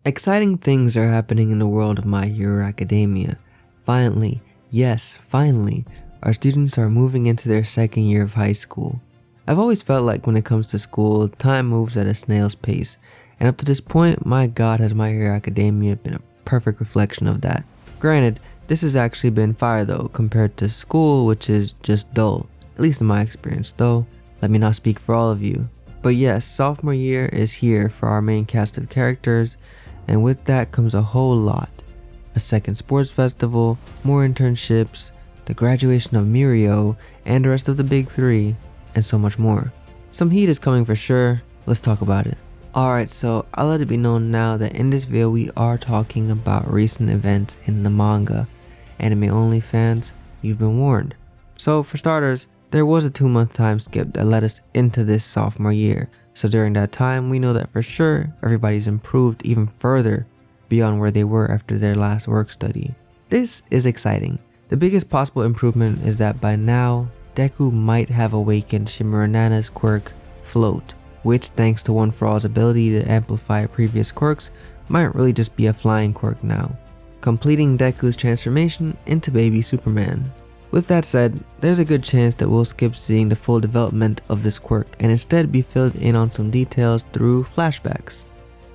Exciting things are happening in the world of My Hero Academia. Finally, yes, finally, our students are moving into their second year of high school. I've always felt like when it comes to school, time moves at a snail's pace, and up to this point, my god has My Hero Academia been a perfect reflection of that. Granted, this has actually been fire though, compared to school, which is just dull, at least in my experience though. Let me not speak for all of you. But yes, sophomore year is here for our main cast of characters, and with that comes a whole lot. A second sports festival, more internships, the graduation of Mirio, and the rest of the big three, and so much more. Some heat is coming for sure, let's talk about it. Alright, so I'll let it be known now that in this video we are talking about recent events in the manga. Anime only fans, you've been warned. So for starters, there was a 2-month time skip that led us into this sophomore year. So during that time, we know that for sure everybody's improved even further beyond where they were after their last work study. This is exciting. The biggest possible improvement is that by now, Deku might have awakened Shimura Nana's quirk, Float, which thanks to One For All's ability to amplify previous quirks, might really just be a flying quirk now, completing Deku's transformation into Baby Superman. With that said, there's a good chance that we'll skip seeing the full development of this quirk and instead be filled in on some details through flashbacks.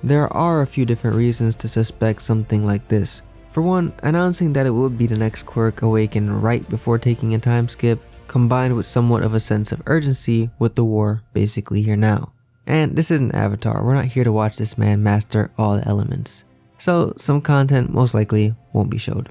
There are a few different reasons to suspect something like this. For one, announcing that it would be the next quirk awakened right before taking a time skip, combined with somewhat of a sense of urgency with the war basically here now. And this isn't Avatar, we're not here to watch this man master all the elements. So some content most likely won't be showed.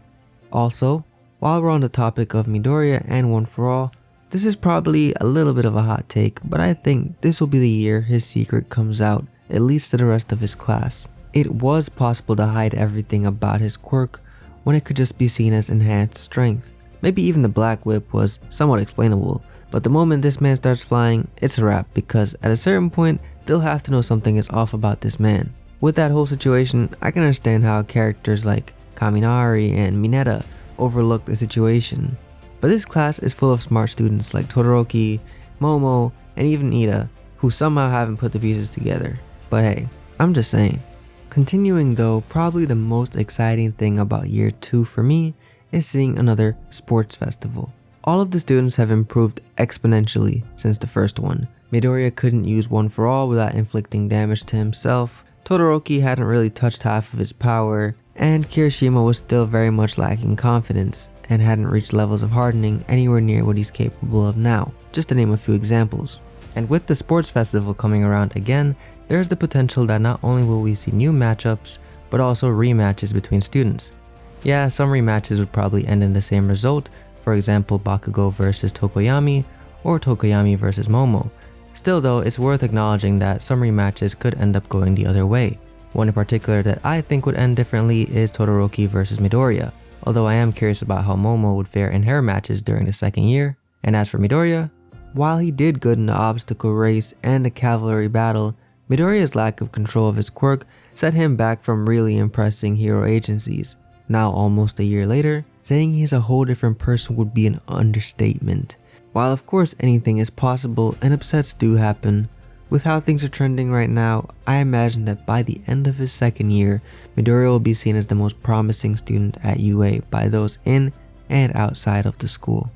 Also, while we're on the topic of Midoriya and One For All, this is probably a little bit of a hot take, but I think this will be the year his secret comes out, at least to the rest of his class. It was possible to hide everything about his quirk when it could just be seen as enhanced strength. Maybe even the Black Whip was somewhat explainable, but the moment this man starts flying, it's a wrap because at a certain point, they'll have to know something is off about this man. With that whole situation, I can understand how characters like Kaminari and Mineta overlook the situation. But this class is full of smart students like Todoroki, Momo, and even Ida, who somehow haven't put the pieces together. But hey, I'm just saying. Continuing though, probably the most exciting thing about year 2 for me is seeing another sports festival. All of the students have improved exponentially since the first one. Midoriya couldn't use One For All without inflicting damage to himself, Todoroki hadn't really touched half of his power, and Kirishima was still very much lacking confidence and hadn't reached levels of hardening anywhere near what he's capable of now, just to name a few examples. And with the sports festival coming around again, there's the potential that not only will we see new matchups, but also rematches between students. Yeah, some rematches would probably end in the same result, for example Bakugo versus Tokoyami, or Tokoyami versus Momo. Still though, it's worth acknowledging that some rematches could end up going the other way. One in particular that I think would end differently is Todoroki versus Midoriya, although I am curious about how Momo would fare in her matches during the second year. And as for Midoriya, while he did good in the obstacle race and the cavalry battle, Midoriya's lack of control of his quirk set him back from really impressing hero agencies. Now almost a year later, saying he's a whole different person would be an understatement. While of course anything is possible and upsets do happen, with how things are trending right now, I imagine that by the end of his second year, Midoriya will be seen as the most promising student at UA by those in and outside of the school.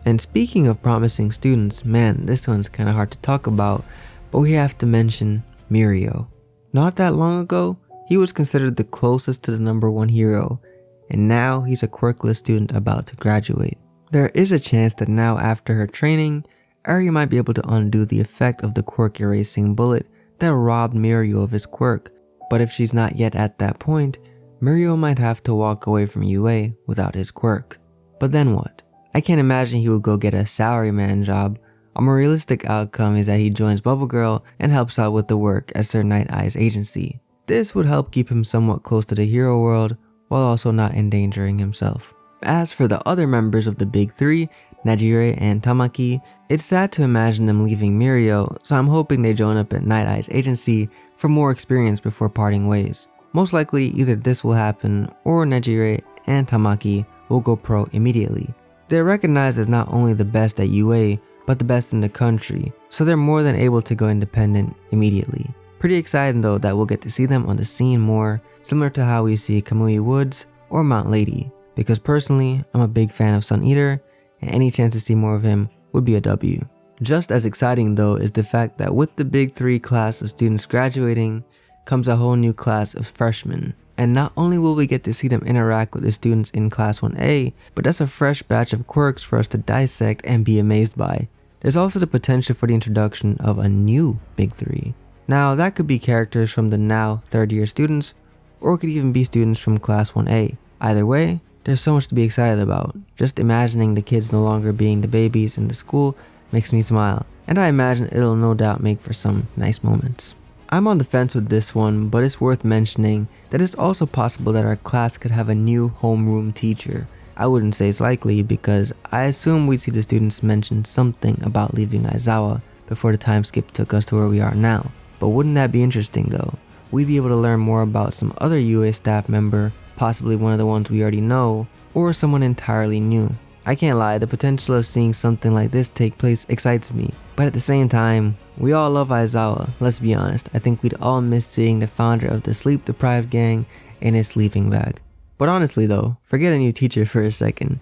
And speaking of promising students, man, this one's kinda hard to talk about, but we have to mention Mirio. Not that long ago, he was considered the closest to the #1 hero, and now he's a quirkless student about to graduate. There is a chance that now after her training, Eri might be able to undo the effect of the quirk erasing bullet that robbed Mirio of his quirk, but if she's not yet at that point, Mirio might have to walk away from UA without his quirk. But then what? I can't imagine he would go get a salaryman job. A more realistic outcome is that he joins Bubble Girl and helps out with the work as Sir Night Eye's agency. This would help keep him somewhat close to the hero world while also not endangering himself. As for the other members of the big three, Najire and Tamaki, it's sad to imagine them leaving Mirio, so I'm hoping they join up at Night Eye's agency for more experience before parting ways. Most likely either this will happen or Najire and Tamaki will go pro immediately. They're recognized as not only the best at UA, but the best in the country, so they're more than able to go independent immediately. Pretty exciting though that we'll get to see them on the scene more, similar to how we see Kamui Woods or Mount Lady, because personally, I'm a big fan of Sun Eater, and any chance to see more of him would be a W. Just as exciting though is the fact that with the big 3 class of students graduating, comes a whole new class of freshmen. And not only will we get to see them interact with the students in Class 1A, but that's a fresh batch of quirks for us to dissect and be amazed by. There's also the potential for the introduction of a new Big 3. Now that could be characters from the now 3rd year students, or it could even be students from Class 1A. Either way, there's so much to be excited about. Just imagining the kids no longer being the babies in the school makes me smile, and I imagine it'll no doubt make for some nice moments. I'm on the fence with this one, but it's worth mentioning that it's also possible that our class could have a new homeroom teacher. I wouldn't say it's likely because I assume we'd see the students mention something about leaving Aizawa before the time skip took us to where we are now. But wouldn't that be interesting though? We'd be able to learn more about some other UA staff member, possibly one of the ones we already know, or someone entirely new. I can't lie, the potential of seeing something like this take place excites me, but at the same time, we all love Aizawa, let's be honest. I think we'd all miss seeing the founder of the sleep deprived gang in his sleeping bag. But honestly though, forget a new teacher for a second.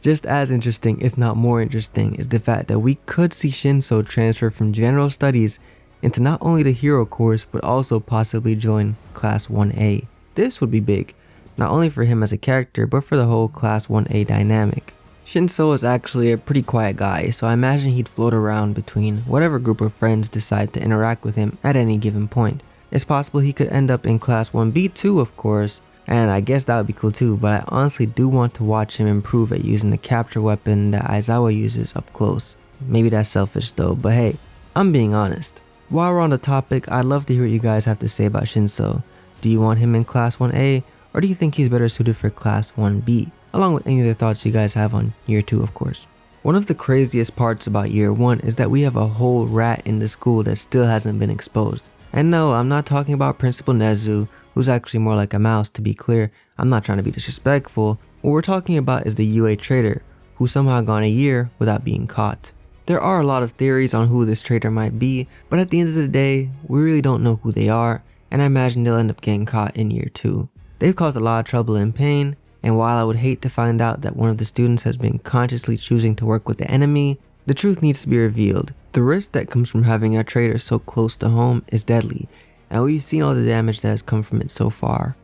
Just as interesting, if not more interesting, is the fact that we could see Shinzo transfer from general studies into not only the hero course, but also possibly join Class 1A. This would be big, not only for him as a character, but for the whole Class 1A dynamic. Shinzo is actually a pretty quiet guy, so I imagine he'd float around between whatever group of friends decide to interact with him at any given point. It's possible he could end up in Class 1B too, of course, and I guess that would be cool too, but I honestly do want to watch him improve at using the capture weapon that Aizawa uses up close. Maybe that's selfish though, but hey, I'm being honest. While we're on the topic, I'd love to hear what you guys have to say about Shinzo. Do you want him in Class 1A, or do you think he's better suited for Class 1B? Along with any other thoughts you guys have on year 2, of course. One of the craziest parts about year 1 is that we have a whole rat in the school that still hasn't been exposed. And no, I'm not talking about Principal Nezu, who's actually more like a mouse, to be clear. I'm not trying to be disrespectful. What we're talking about is the UA traitor, who somehow gone a year without being caught. There are a lot of theories on who this traitor might be, but at the end of the day, we really don't know who they are, and I imagine they'll end up getting caught in year 2. They've caused a lot of trouble and pain, and while I would hate to find out that one of the students has been consciously choosing to work with the enemy, the truth needs to be revealed. The risk that comes from having a traitor so close to home is deadly, and we've seen all the damage that has come from it so far.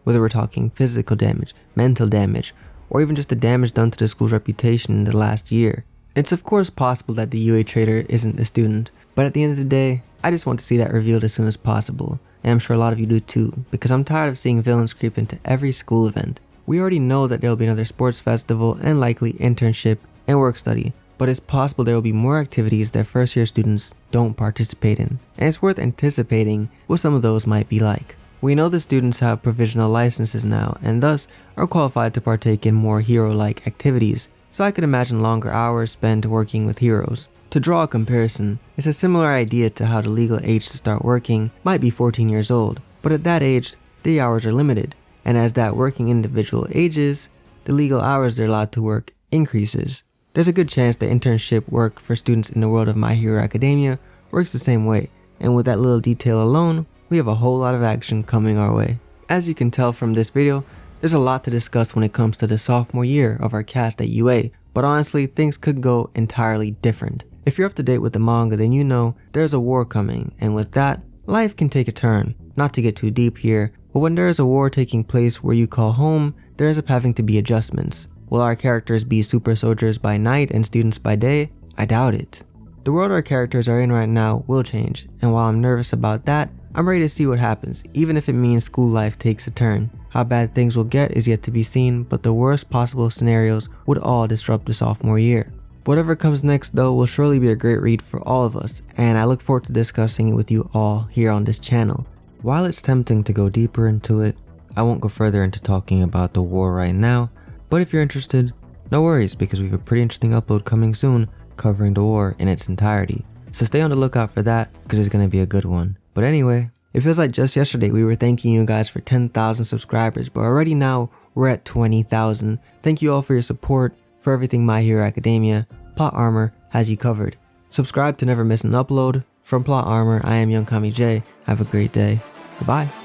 Whether we're talking physical damage, mental damage, or even just the damage done to the school's reputation in the last year. It's of course possible that the UA traitor isn't the student, but at the end of the day, I just want to see that revealed as soon as possible, and I'm sure a lot of you do too, because I'm tired of seeing villains creep into every school event. We already know that there will be another sports festival and likely internship and work study, but it's possible there will be more activities that first year students don't participate in, and it's worth anticipating what some of those might be like. We know the students have provisional licenses now and thus are qualified to partake in more hero-like activities, so I could imagine longer hours spent working with heroes. To draw a comparison, it's a similar idea to how the legal age to start working might be 14 years old, but at that age, the hours are limited. And as that working individual ages, the legal hours they're allowed to work increases. There's a good chance that internship work for students in the world of My Hero Academia works the same way, and with that little detail alone, we have a whole lot of action coming our way. As you can tell from this video, there's a lot to discuss when it comes to the sophomore year of our cast at UA, but honestly, things could go entirely different. If you're up to date with the manga, then you know there's a war coming, and with that, life can take a turn. Not to get too deep here, but when there is a war taking place where you call home, there ends up having to be adjustments. Will our characters be super soldiers by night and students by day? I doubt it. The world our characters are in right now will change, and while I'm nervous about that, I'm ready to see what happens, even if it means school life takes a turn. How bad things will get is yet to be seen, but the worst possible scenarios would all disrupt the sophomore year. Whatever comes next though will surely be a great read for all of us, and I look forward to discussing it with you all here on this channel. While it's tempting to go deeper into it, I won't go further into talking about the war right now, but if you're interested, no worries because we have a pretty interesting upload coming soon covering the war in its entirety. So stay on the lookout for that because it's going to be a good one. But anyway, it feels like just yesterday we were thanking you guys for 10,000 subscribers, but already now we're at 20,000. Thank you all for your support, for everything My Hero Academia. Plot Armor has you covered. Subscribe to never miss an upload, From Plot Armor, I am Young Kami J. Have a great day. Goodbye.